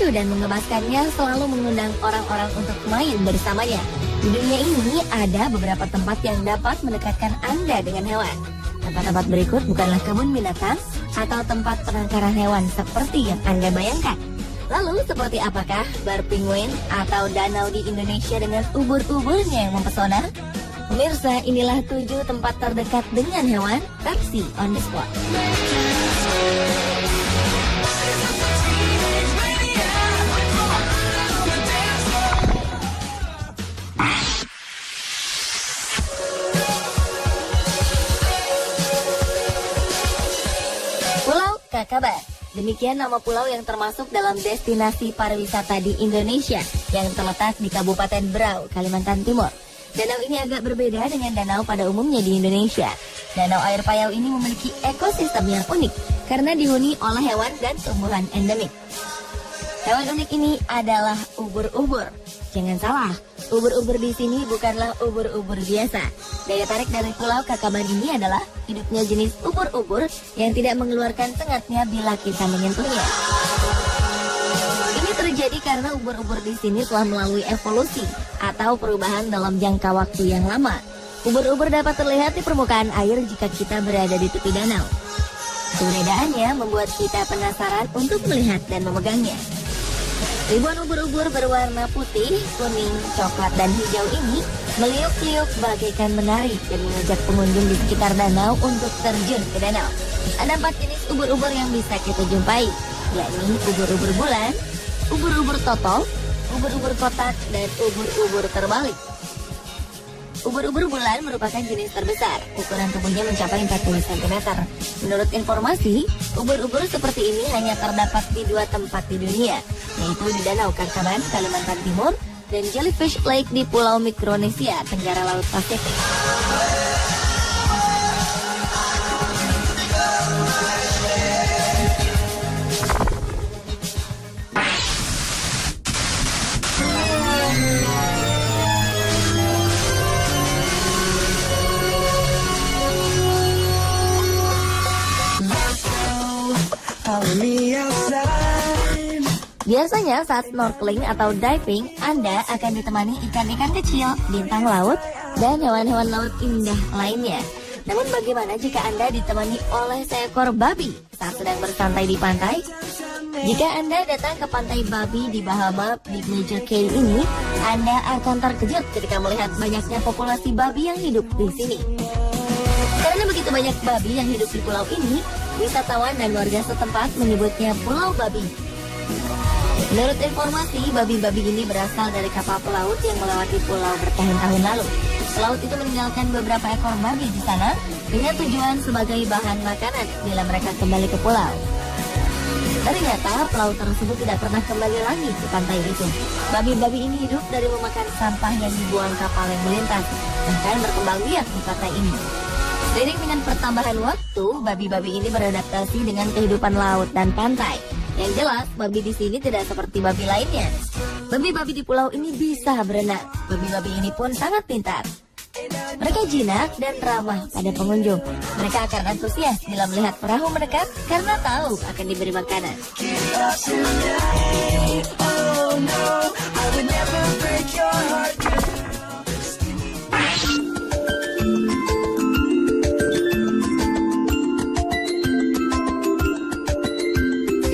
lucu dan menggemaskannya selalu mengundang orang-orang untuk main bersamanya. Di dunia ini ada beberapa tempat yang dapat mendekatkan Anda dengan hewan. Tempat-tempat berikut bukanlah kebun binatang atau tempat penangkaran hewan seperti yang Anda bayangkan. Lalu seperti apakah bar penguin atau danau di Indonesia dengan ubur-uburnya yang mempesona? Pemirsa, inilah 7 tempat terdekat dengan hewan versi on the spot. Pulau Kakaban. Demikian nama pulau yang termasuk dalam destinasi pariwisata di Indonesia yang terletak di Kabupaten Berau, Kalimantan Timur. Danau ini agak berbeda dengan danau pada umumnya di Indonesia. Danau air payau ini memiliki ekosistem yang unik karena dihuni oleh hewan dan tumbuhan endemik. Hewan unik ini adalah ubur-ubur. Jangan salah, ubur-ubur di sini bukanlah ubur-ubur biasa. Daya tarik dari Pulau Kakaban ini adalah hidupnya jenis ubur-ubur yang tidak mengeluarkan sengatnya bila kita menyentuhnya. Ini terjadi karena ubur-ubur di sini telah melalui evolusi atau perubahan dalam jangka waktu yang lama. Ubur-ubur dapat terlihat di permukaan air jika kita berada di tepi danau. Keberadaannya membuat kita penasaran untuk melihat dan memegangnya. Ribuan ubur-ubur berwarna putih, kuning, coklat, dan hijau ini meliuk-liuk bagaikan menari dan mengajak pengunjung di sekitar danau untuk terjun ke danau. Ada 4 jenis ubur-ubur yang bisa kita jumpai, yakni ubur-ubur bulan, ubur-ubur totol, ubur-ubur kotak, dan ubur-ubur terbalik. Ubur-ubur bulan merupakan jenis terbesar, ukuran tubuhnya mencapai 40 cm. Menurut informasi, ubur-ubur seperti ini hanya terdapat di 2 tempat di dunia, yaitu di Danau Kakaban, Kalimantan Timur, dan Jellyfish Lake di Pulau Mikronesia, Tenggara Laut Pasifik. Biasanya saat snorkeling atau diving, Anda akan ditemani ikan-ikan kecil, bintang laut, dan hewan-hewan laut indah lainnya. Namun bagaimana jika Anda ditemani oleh seekor babi saat sedang bersantai di pantai? Jika Anda datang ke pantai babi di Bahama Big Major Cay ini, Anda akan terkejut ketika melihat banyaknya populasi babi yang hidup di sini. Karena begitu banyak babi yang hidup di pulau ini, wisatawan dan warga setempat menyebutnya Pulau Babi. Menurut informasi, babi-babi ini berasal dari kapal pelaut yang melewati pulau bertahun-tahun lalu. Pelaut itu meninggalkan beberapa ekor babi di sana dengan tujuan sebagai bahan makanan bila mereka kembali ke pulau. Ternyata pelaut tersebut tidak pernah kembali lagi ke pantai itu. Babi-babi ini hidup dari memakan sampah yang dibuang kapal yang melintas, bahkan berkembang biak di pantai ini. Seiring dengan pertambahan waktu, babi-babi ini beradaptasi dengan kehidupan laut dan pantai. Yang jelas, babi di sini tidak seperti babi lainnya. Babi-babi di pulau ini bisa berenang. Babi-babi ini pun sangat pintar. Mereka jinak dan ramah pada pengunjung. Mereka akan antusias bila melihat perahu mendekat karena tahu akan diberi makanan.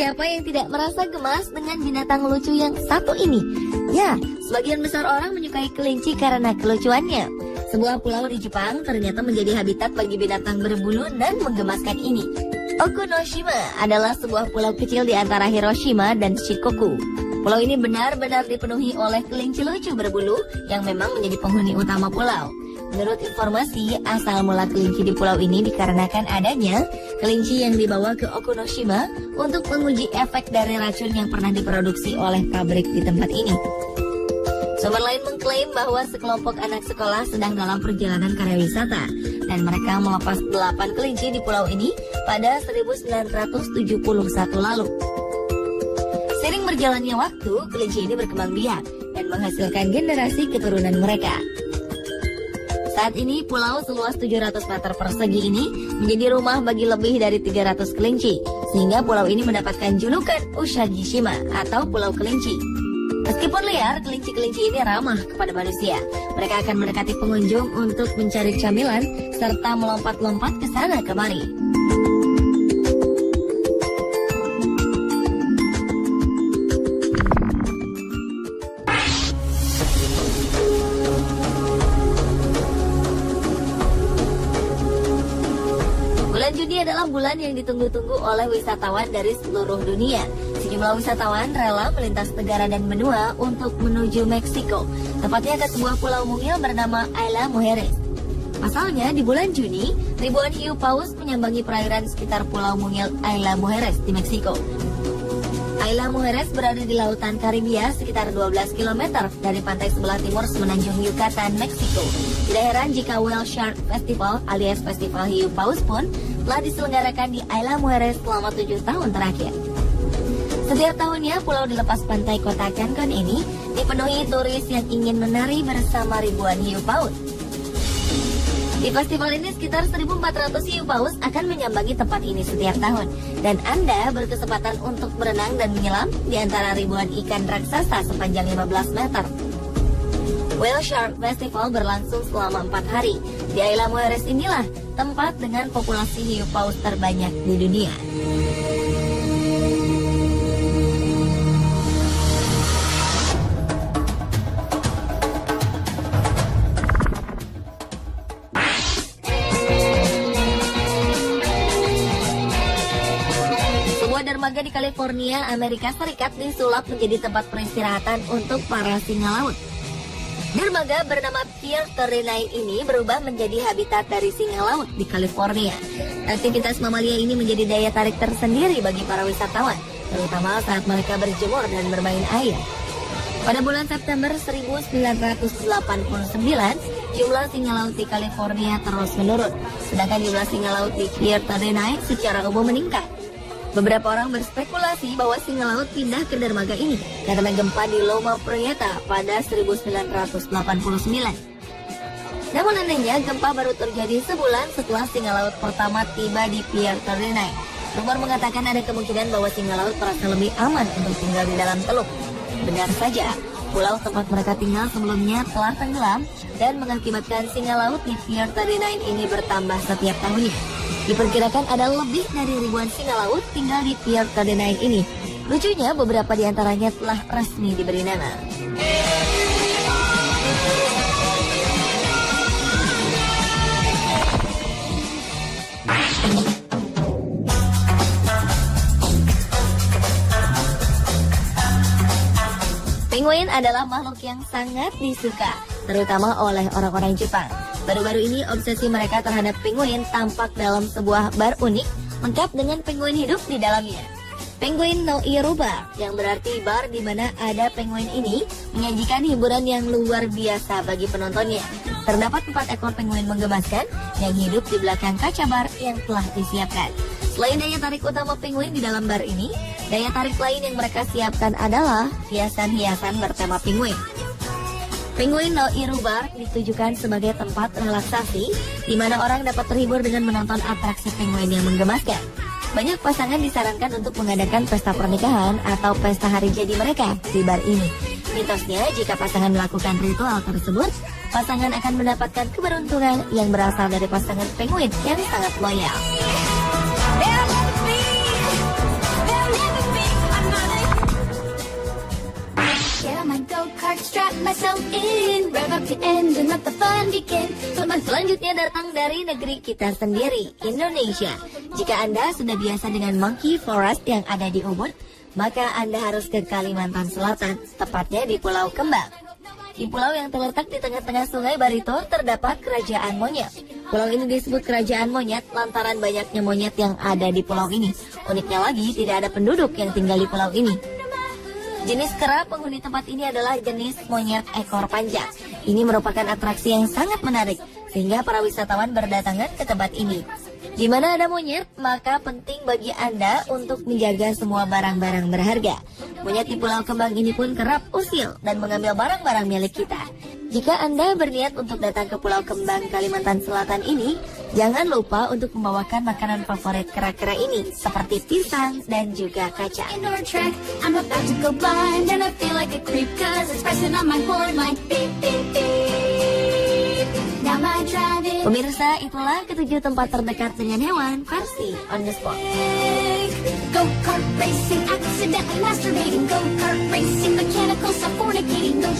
Siapa yang tidak merasa gemas dengan binatang lucu yang satu ini? Ya, sebagian besar orang menyukai kelinci karena kelucuannya. Sebuah pulau di Jepang ternyata menjadi habitat bagi binatang berbulu dan menggemaskan ini. Okunoshima adalah sebuah pulau kecil di antara Hiroshima dan Shikoku. Pulau ini benar-benar dipenuhi oleh kelinci lucu berbulu yang memang menjadi penghuni utama pulau. Menurut informasi, asal mula kelinci di pulau ini dikarenakan adanya kelinci yang dibawa ke Okunoshima untuk menguji efek dari racun yang pernah diproduksi oleh pabrik di tempat ini. Sumber lain mengklaim bahwa sekelompok anak sekolah sedang dalam perjalanan karya wisata dan mereka melepas 8 kelinci di pulau ini pada 1971 lalu. Seiring berjalannya waktu, kelinci ini berkembang biak dan menghasilkan generasi keturunan mereka. Saat ini, pulau seluas 700 meter persegi ini menjadi rumah bagi lebih dari 300 kelinci, sehingga pulau ini mendapatkan julukan Ushajishima atau Pulau Kelinci. Meskipun liar, kelinci-kelinci ini ramah kepada manusia. Mereka akan mendekati pengunjung untuk mencari camilan serta melompat-lompat ke sana kemari. Bulan Juni adalah bulan yang ditunggu-tunggu oleh wisatawan dari seluruh dunia. Sejumlah wisatawan rela melintas negara dan benua untuk menuju Meksiko, tepatnya ke sebuah pulau mungil bernama Isla Mujeres. Pasalnya, di bulan Juni, ribuan hiu paus menyambangi perairan sekitar pulau mungil Isla Mujeres di Meksiko. Isla Mujeres berada di lautan Karibia sekitar 12 km dari pantai sebelah timur semenanjung Yucatan, Meksiko. Tidak heran jika Whale Shark Festival alias Festival Hiu Paus pun telah diselenggarakan di Isla Mujeres selama 7 tahun terakhir. Setiap tahunnya, pulau di lepas pantai kota Cancun ini dipenuhi turis yang ingin menari bersama ribuan hiu paus. Di festival ini sekitar 1.400 hiu paus akan menyambangi tempat ini setiap tahun, dan Anda berkesempatan untuk berenang dan menyelam di antara ribuan ikan raksasa sepanjang 15 meter. Whale Shark Festival berlangsung selama 4 hari. Di Isla Mujeres inilah tempat dengan populasi hiu paus terbanyak di dunia. Dermaga di California, Amerika Serikat disulap menjadi tempat peristirahatan untuk para singa laut. Dermaga bernama Pier 39 ini berubah menjadi habitat dari singa laut di California. Aktivitas mamalia ini menjadi daya tarik tersendiri bagi para wisatawan, terutama saat mereka berjemur dan bermain air. Pada bulan September 1989, jumlah singa laut di California terus menurun, sedangkan jumlah singa laut di Pier 39 secara umum meningkat. Beberapa orang berspekulasi bahwa singa laut pindah ke dermaga ini karena gempa di Loma Prieta pada 1989. Namun anehnya, gempa baru terjadi sebulan setelah singa laut pertama tiba di Pier 39. Rumor mengatakan ada kemungkinan bahwa singa laut merasa lebih aman untuk tinggal di dalam teluk. Benar saja, pulau tempat mereka tinggal sebelumnya telah tenggelam dan mengakibatkan singa laut di Pier 39 ini bertambah setiap tahunnya. Diperkirakan ada lebih dari ribuan singa laut tinggal di Pier 39 ini. Lucunya, beberapa di antaranya telah resmi diberi nama. Penguin adalah makhluk yang sangat disuka, terutama oleh orang-orang Jepang. Baru-baru ini obsesi mereka terhadap penguin tampak dalam sebuah bar unik lengkap dengan penguin hidup di dalamnya. Penguin no Iru Bar, yang berarti bar di mana ada penguin ini, menyajikan hiburan yang luar biasa bagi penontonnya. Terdapat 4 ekor penguin menggemaskan yang hidup di belakang kaca bar yang telah disiapkan. Selain daya tarik utama penguin di dalam bar ini, daya tarik lain yang mereka siapkan adalah hiasan-hiasan bertema penguin. Penguin no Iru Bar ditujukan sebagai tempat relaksasi di mana orang dapat terhibur dengan menonton atraksi penguin yang menggemaskan. Banyak pasangan disarankan untuk mengadakan pesta pernikahan atau pesta hari jadi mereka di bar ini. Mitosnya, jika pasangan melakukan ritual tersebut, pasangan akan mendapatkan keberuntungan yang berasal dari pasangan penguin yang sangat loyal. Teman selanjutnya datang dari negeri kita sendiri, Indonesia. Jika Anda sudah biasa dengan Monkey Forest yang ada di Ubud, maka Anda harus ke Kalimantan Selatan, tepatnya di Pulau Kembang. Di pulau yang terletak di tengah-tengah Sungai Barito terdapat Kerajaan Monyet. Pulau ini disebut Kerajaan Monyet lantaran banyaknya monyet yang ada di pulau ini. Uniknya lagi, tidak ada penduduk yang tinggal di pulau ini. Jenis kera penghuni tempat ini adalah jenis monyet ekor panjang. Ini merupakan atraksi yang sangat menarik, sehingga para wisatawan berdatangan ke tempat ini. Di mana ada monyet, maka penting bagi Anda untuk menjaga semua barang-barang berharga. Monyet di Pulau Kembang ini pun kerap usil dan mengambil barang-barang milik kita. Jika Anda berniat untuk datang ke Pulau Kembang, Kalimantan Selatan ini, jangan lupa untuk membawakan makanan favorit kera-kera ini, seperti pisang dan juga kacang. Pemirsa, itulah ketujuh tempat terdekat dengan hewan versi on the spot. Go-kart racing, accidentally masturbating, go-kart racing, mechanical self-fornicating, go